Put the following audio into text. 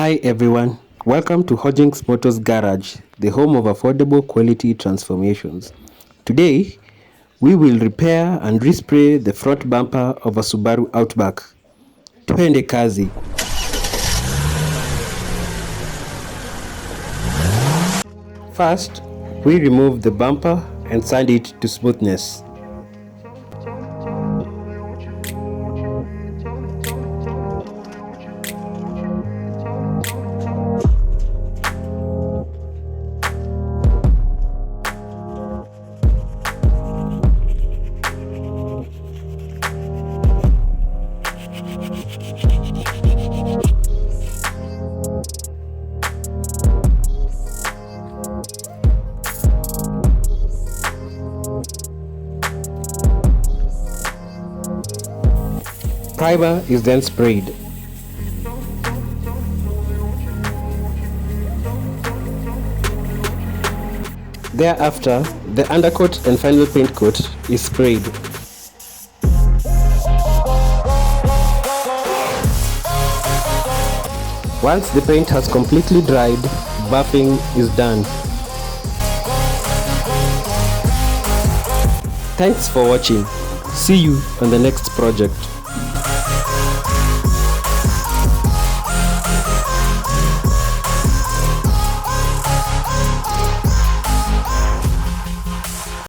Hi everyone, welcome to Hojinx Motors Garage, the home of affordable quality transformations. Today, we will repair and respray the front bumper of a Subaru Outback. Twende kazi. First, we remove the bumper and sand it to smoothness. Primer is then sprayed. Thereafter, the undercoat and final paint coat is sprayed. Once the paint has completely dried, buffing is done. Thanks for watching. See you on the next project.